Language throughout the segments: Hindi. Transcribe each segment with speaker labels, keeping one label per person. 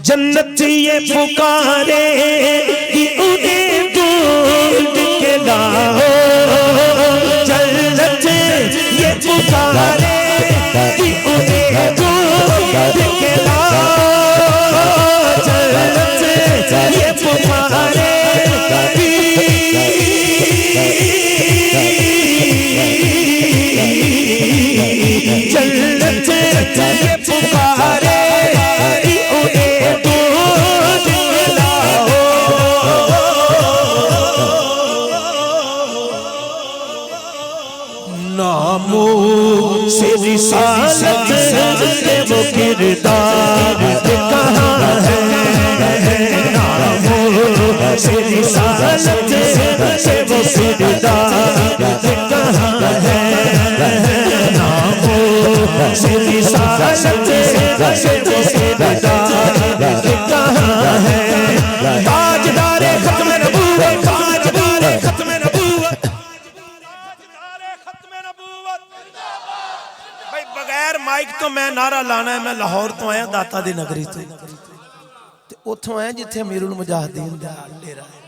Speaker 1: जन्नत ये पुकारे कि उन्हें ढूंढ के लाओ, जन्नत ये पुकारे कि उन्हें ढूंढ के लाओ, जन्नत ये पुकारे जन्नत ये पुकारे कि उन्हें ढूंढ के लाओ। नामो से रिसालत के वो किरदार कहाँ है, नामो से रिसालत के वो किरदार कहाँ है, नामो से रिसालत से वो किरदार कहाँ है। ताजदार खत्म नबूवत, ताजदार खत्म नबूवत, भाई बगैर माइक तो मैं नारा लाना है। मैं लाहौर तो आया, दाता दी नगरी तो उथों आया जिथे अमीरुल मुजाहिदीन दा डेरा है।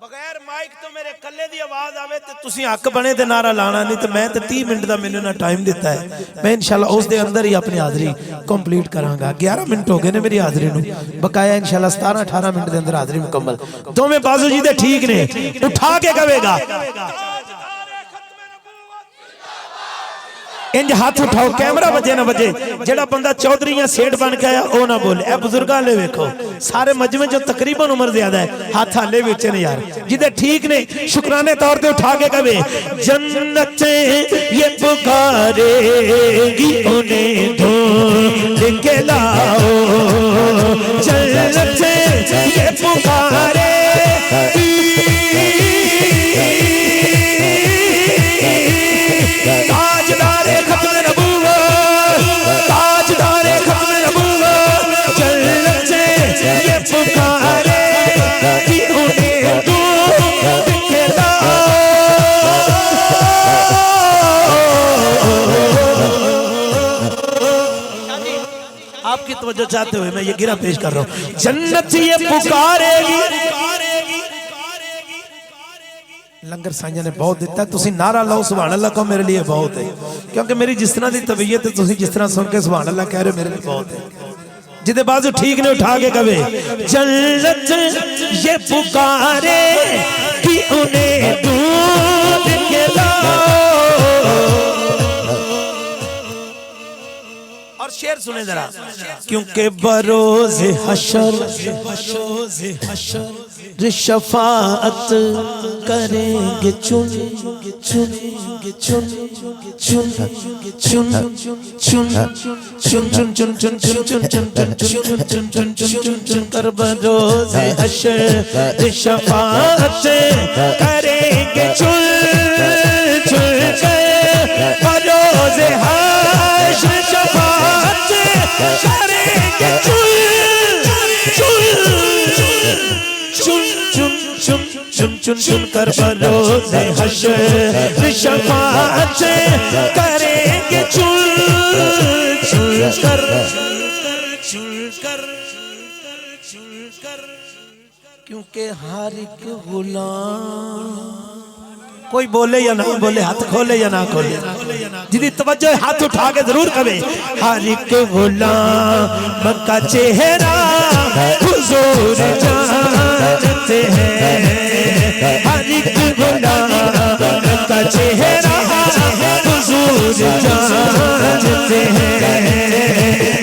Speaker 1: बगैर माइक तो मेरे कल्ले दी आवाज आवे ते तुसी हक बने ते नारा लाना, नहीं तो मैं तो 30 मिनट का मैंने ना टाइम दिता है। मैं इंशाल्लाह उस दे अंदर ही अपनी हाजरी कंप्लीट करांगा। 11 मिनट हो गए ने मेरी हाजरी नूं, बकाया इंशाल्लाह 17-18 मिनट के अंदर हाजरी मुकम्मल। दोवें बाजू जी दे ठीक ने, उठा के कहेगा इंज हाथ उठाओ, कैमरा बजे ना बजे। जेड़ा बंदा चौधरी या सेठ बन के आया वो ना बोले। ए बुजुर्गां ले वेखो, सारे मजमे जो तकरीबन उम्र ज्यादा है हाथ हाले विच ने यार, जिदे ठीक ने शुक्राने तौर पे उठा के कहे जन्नत ये पुकारेगी उन्हें ढूंढ के लाओ, जन्नत ये पुकारे ताजदारे खत्म नबूवत, ताजदारे खत्म नबूवत, जन्नत ये पुकारे कि उन्हें ढूंढ के लाओ। आपकी तवज्जो चाहते हुए मैं ये गिरा पेश कर रहा हूँ। जन्नत ये पुकारेगी, लंगर साइया ने बहुत दिता, तुसी नारा लाओ सुभान अल्लाह को, मेरे लिए बहुत है। क्योंकि मेरी जिस तरह की तबीयत है, तुसी जिस तरह सुन के सुभान अल्लाह कह रहे हो, मेरे लिए बहुत है। जिदे बाजू ठीक ने उठा के कहे जन्नत ये पुकारे कि उन्हें ढूंढ के लाओ। और शेर सुने जरा, क्योंकि बरोज़े हशर शफाअत करेंगे चुन चुन चुन चुन चुन चुन चुन चुन चुन चुन चुन चुन चुन चुन कर बरोज़े हशर शफाअत करेंगे चुन चुन कर बरोज़े हशर शफाअत करेंगे चुन चुन चुन चुन कर बरोज़े हशर शफाअत करेंगे चुन चुन कर क्योंकि हर एक गुलाम, कोई बोले या ना बोले, हाथ खोले या ना खोले, जिदी तवज्जो हाथ उठा के जरूर कहे हर एक गुलाम का चेहरा हुजूर जानते हैं, हर एक गुलाम का चेहरा हुजूर जानते हैं,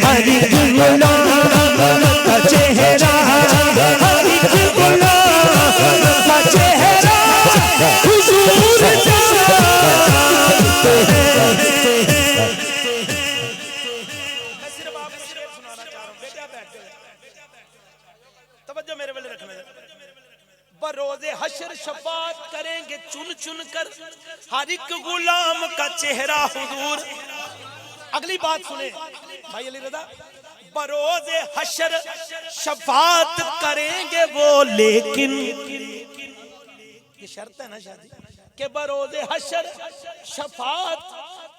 Speaker 1: हर एक गुलाम का चेहरा, हर एक गुलाम का चेहरा हुजूर जानते हैं। मैं सिर्फ आपको शेर सुनाना चाह रहा हूं, बेटा बैठ जाओ, तवज्जो मेरे वाले रखना। बरोज़े हशर शफाअत करेंगे चुन चुन कर हर एक गुलाम का चेहरा हुजूर। अगली बात सुने भाई अली रज़ा, बरोज़े हशर शफाअत करेंगे वो, लेकिन ये शर्त है ना शादी के बरोज़े हशर शफाअत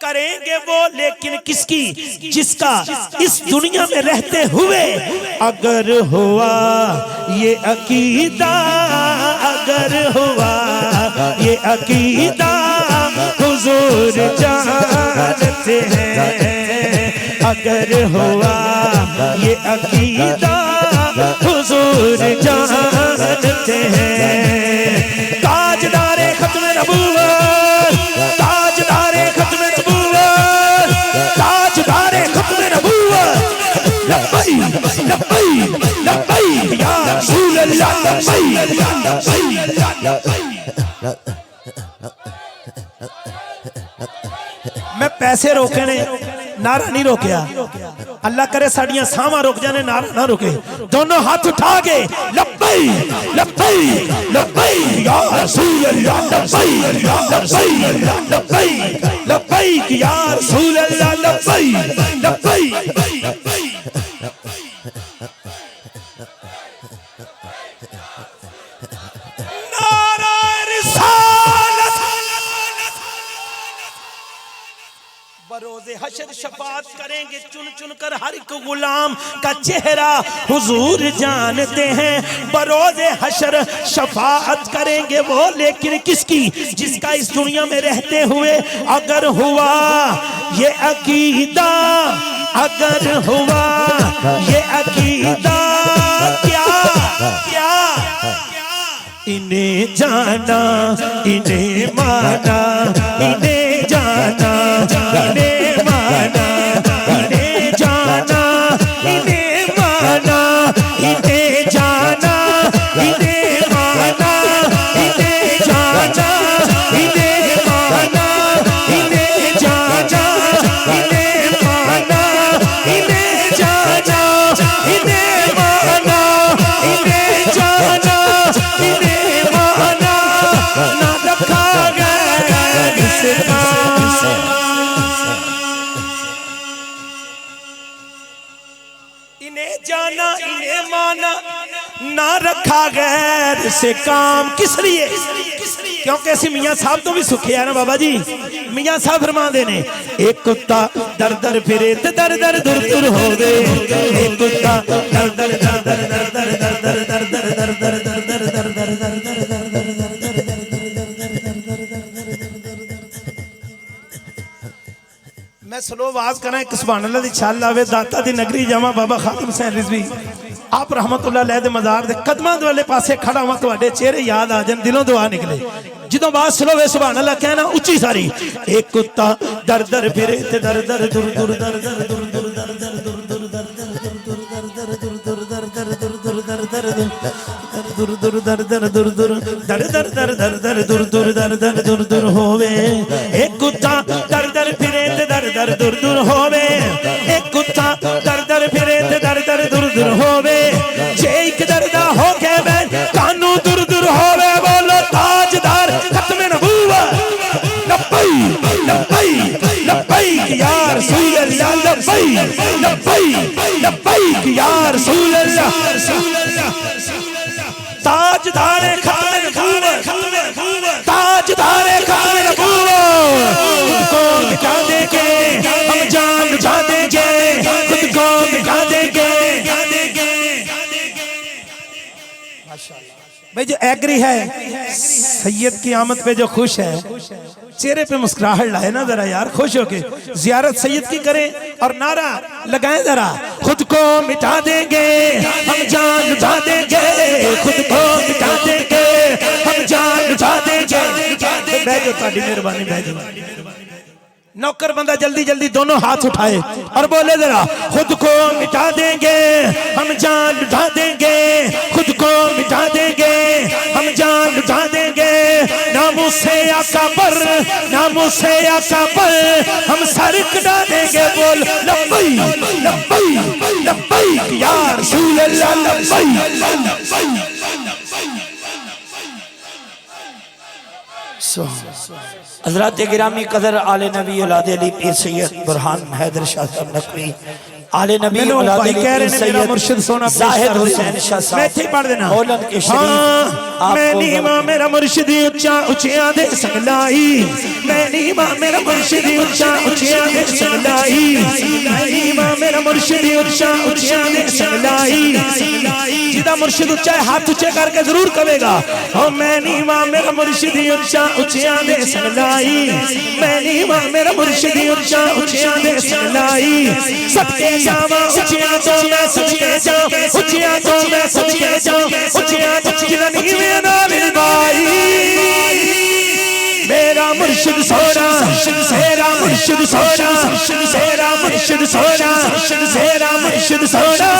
Speaker 1: करेंगे वो लेकिन किसकी, जिसका इस दुनिया में रहते हुए अगर हुआ ये अकीदा, अगर हुआ ये अकीदा हुजूर जानते हैं, अगर हुआ ये अकीदा हुजूर जानते हैं। ताजदारे खत्म नबूवत, ताजदारे खत्म नबूवत, ताजदारे खत्म नबूवत, लब्बैक लब्बैक लब्बैक या रसूल अल्लाह, लब्बैक। मैं पैसे रोके ने, नारा नहीं रोकया। अल्लाह करे साड़ियां सामा रुक जाने, नारा ना रुके। दोनों हाथ उठा के लब्बैक लब्बैक लब्बैक या रसूल अल्लाह, लब्बैक लब्बैक लब्बैक लब्बैक या रसूल अल्लाह, लब्बैक लब्बैक। नारा रिसालत बरोज़े हशर शफाअत करेंगे चुन चुन कर हर एक गुलाम का चेहरा हुजूर जानते हैं। बरोज़े हशर शफाअत करेंगे वो लेकिन किसकी, जिसका इस दुनिया में रहते हुए अगर हुआ ये अकीदा, अगर हुआ ये अकीदा क्या क्या, इन्हें जाना इन्हें माना, इन्हें जाना इन्हें माना, इन्हें जाना इन्हें माना, इन्हें जाना इन्हें माना, इन्हें जाना इन्हें माना, इन्हें जाना इन्हें माना, इन्हें जाना इन्हें माना, इन्हें जाना इन्हें माना, ना रखा गया इसका इन्हें जाना इन्हें माना, ना रखा गैर से काम। किस लिए, क्योंकि ऐसी मियाँ साहब तो भी सुखे है ना बाबा जी। मियाँ साहब फरमाते ने एक कुत्ता दर दर फिरे ते दर दर दुर दुर हो गए, एक कुत्ता दर दर दर दर दर दर दर दर दर दर दर दर दर दर दर दर दर दर दर मैं स्लो आवाज करा एक सुभान अल्लाह दी छाल लावे। दाता दी नगरी जावा बाबा खातिम हुसैन रिजवी आप रहमतुल्लाह अलैह दे मज़ार दे कदमां दे वाले पासे खड़ा हुआ, तुहाडे चेहरे याद आ जान, दिलों दुआ निकले। जिदों बात स्लो वे सुभान अल्लाह कहना उच्ची सारी। एक कुत्ता दर दर फिरे ते दर दर दुर दुर दर दर दुर दुर दर दर दुर दुर दर दर दुर दुर दर दर दुर दुर दर दर दुर दुर दर दर दुर दुर दर दर दुर दुर दर दर दर दर दर दुर दुर दर दर दुर दुर होवे। एक कुत्ता दर दर फिरे ते दर दर दुर दुर होवे, एक कुत्ता दर दर फिरे ते दर दर दुर दुर होवे। जे एक दरदा हो के बैन कानू दुर दुर होवे, बोलो ताजदार खत्म नबूवत, लब्बैक लब्बैक लब्बैक या रसूल अल्लाह, लब्बैक लब्बैक लब्बैक या रसूल अल्लाह। ताजदारे खत्म नबूवत, ताजदारे खत्म नबूवत, खुद को मिटा देंगे हम जान लुटा देंगे, खुद को मिटा देंगे। भाई जो एग्री है सैयद की आमद पे जो खुश है, चेहरे पे मुस्कुराहट लाए ना जरा यार, खुश होके जियारत सैयद की करें और नारा लगाएं जरा, खुद को मिटा देंगे हम जान लुटा देंगे, खुद को मिटा देंगे हम जान लुटा देंगे। बैठो ताड़ी मेहरबानी, बैठो। नौकर बंदा जल्दी जल्दी दोनों हाथ उठाए और बोले जरा, खुद को मिटा देंगे हम जान लुटा देंगे, खुद को मिटा देंगे हम जान लुटा देंगे। नामुसे आका पर, नामुसे आका पर हम सर कटा देंगे। बोल लब्बैक लब्बैक लब्बैक या रसूल अल्लाह, लब्बैक। हज़रात गिरामी कदर आले नबी औलाद अली पीर सैयद बुरहान हैदर शाह साहब नकवी
Speaker 2: आले नबी
Speaker 1: मैनू भाई कह रहे ने मेरा मुर्शिद सोना
Speaker 2: जाहिद हुसैन शाह साहब
Speaker 1: मैं इत्थे पढ़ देना
Speaker 2: मौलन के शरीफ
Speaker 1: मैं नीवा मेरा मुर्शिद उच्चा उचिया दे संगलाई मैं नीवा मेरा मुर्शिद उच्चा उचिया दे संगलाई मैं नीवा मेरा मुर्शिद उच्चा उचिया दे संगलाई जिदा मुर्शिद उच्चा है हाथ ऊंचे करके जरूर कहेगा ओ मैं नीवा मेरा मुर्शिद उच्चा उचिया दे संगलाई मैं नीवा मेरा मुर्शिद उच्चा उचिया दे संगलाई सबके जावा उचिया तो मैं सबके जाऊं उचिया तो मैं सबके जाऊं उचिया जिदा नीवे नाल भाई मेरा मुर्शिद सोना मेरा मुर्शिद सोना मेरा मुर्शिद सोना मेरा मुर्शिद सोना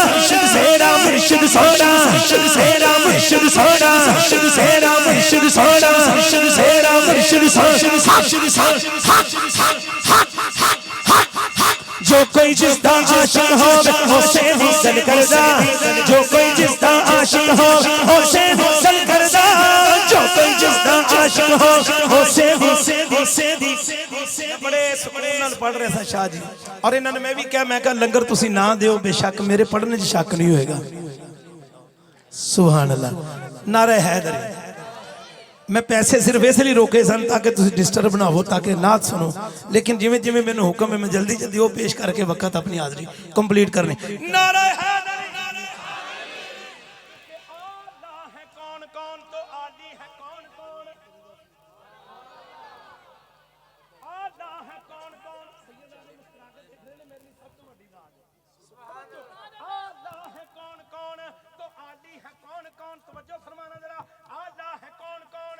Speaker 1: मेरा मुर्शिद सोना मेरा मुर्शिद सोना मेरा मुर्शिद सोना मेरा मुर्शिद सोना जो कोई जिसदा आशिक हो उसे हुस्न करदा जो कोई जिसदा आशिक हो उसे हुस्न करदा जो कोई जिसदा आशिक हो उसे बड़े सुकून नाल पढ़ रहे थे शाह जी और इन्होंने मैं भी क्या मैं कहा लंगर तुसी ना दियो बेशक मेरे पढ़ने च शक नहीं होएगा सुभान अल्लाह नारे हैदरी मैं पैसे सिर्फ इसलिए रोके सन ताकि तुम डिस्टर्ब ना हो ताकि नात सुनो लेकिन जिमें जिमें मैंने हुक्म है मैं जल्दी जल्दी वो पेश करके वक्त अपनी हाजरी कंप्लीट करनी नारा है कौन कौन तो आली है कौन कौन आला है कौन कौन आला है कौन कौन तो आली है कौन कौन तवज्जो फरमाना जरा आला है कौन कौन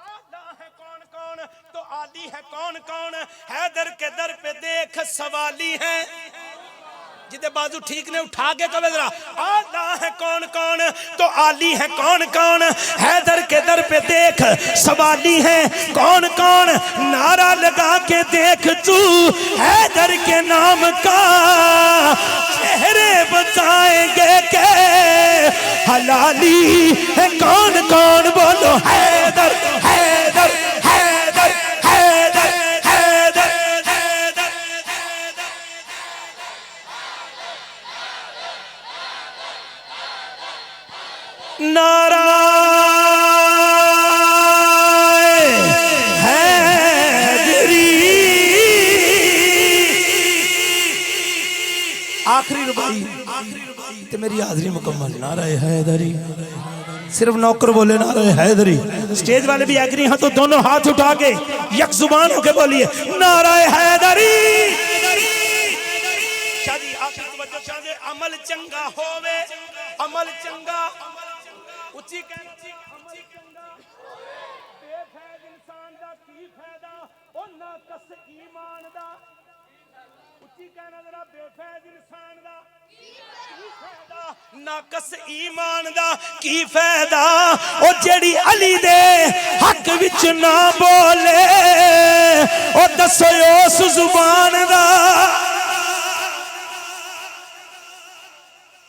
Speaker 1: आला है कौन कौन तो आली है कौन कौन हैदर के दर पे देख सवाली है जिदे बाजू ठीक ने उठा के कहे जरा आला है कौन कौन तो आली है कौन कौन हैदर के दर पे देख सवाली है कौन कौन नारा लगा के देख तू हैदर के नाम का चेहरे बताएंगे के हलाली है कौन कौन बोलो हैदर हैदर हैदर हैदर हैदर हैदर नारा आखिरी रुबाई ते मेरी हाजरी मुकम्मल नारा हैदरी सिर्फ नौकर बोले नारा हैदरी स्टेज वाले भी एग्री हैं तो दोनों हाथ उठा के यक जुबान होके बोलिए नारा हैदरी शादी आखिरी तवज्जो शादी अमल चंगा होवे अमल चंगा उची कहना अमल चंगा बेफैद इंसान दा की फायदा ओ नाकस ईमान दा उची कहना जरा बेफैद इंसान दा नाकस ईमान दा की फायदा ओ जेड़ी अली दे हक विच ना बोले ओ दसो उस जुबान दा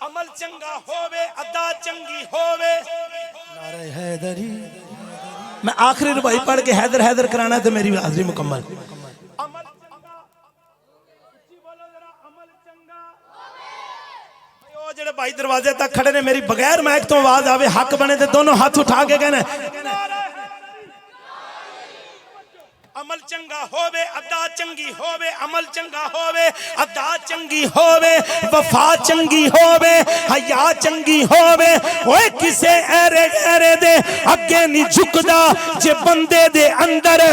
Speaker 1: अमल चंगा होवे अदा चंगी होवे नारे हैदरी मैं आखिरी रुबाई पढ़ के हैदर हैदर कराना है तो मेरी हाजरी मुकम्मल अमल चंगा उच्ची बोलो जरा अमल चंगा ओ जेड़े भाई दरवाजे तक खड़े ने मेरी बगैर माइक तो आवाज आवे हक बने ते दोनों हाथ उठा के कहना अमल चंगा होवे अदा चंगी होवे अमल चंगा होवे अदा चंगी होवे वफा चंगी होवे हया चंगी होवे ओए किसे ऐरे ऐरे दे अगे नहीं झुकदा जे बंदे दे अंदर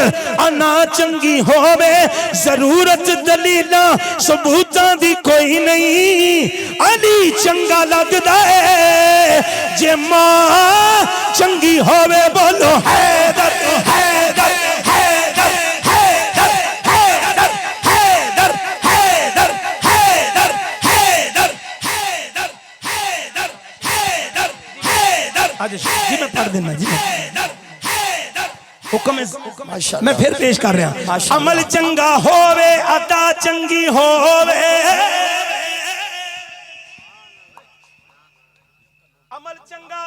Speaker 1: अना चंगी होवे जरूरत दलीला सबूतां दी कोई नहीं अली चंगा लगदा है जे मां चंगी होवे बोलो हैदर हैदर जी मैं पढ़ देना जी हुक्म मैं फिर पेश कर रहा अमल चंगा होवे अदा चंगी होवे अमल चंगा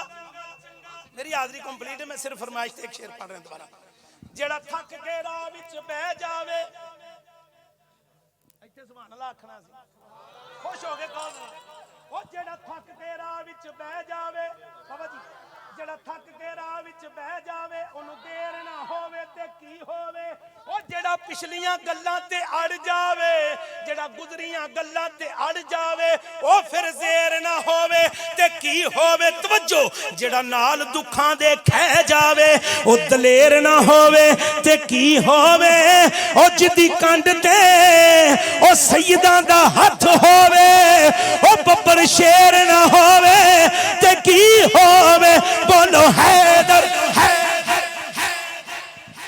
Speaker 1: मेरी हाजरी कंप्लीट है मैं सिर्फ फरमाइश एक शेर पढ़ रहा दोबारा जेड़ा थक के राह विच बह जावे इत्थे सुभान अल्लाह आखना सी खुश हो गए कौन ओ जेड़ा थक के राह विच बह जावे बाबा जी जेड़ा थक के राह विच बह जावे ओनू देर ना होवे ते की होवे ओ जेड़ा पिछलियां गल्लां ते अड़ जावे जेड़ा गुजरियां गल्लां ते अड़ जावे ओ फिर जेर ना होवे ते की होवे तवज्जो जेड़ा नाल दुखां दे खह जावे ओ दलेर ना होवे ते की होवे ओ जिदी कंड ते ओ सैयदां दा हथ होवे ओ बब्बर शेर ना होवे ते की होवे बोलो है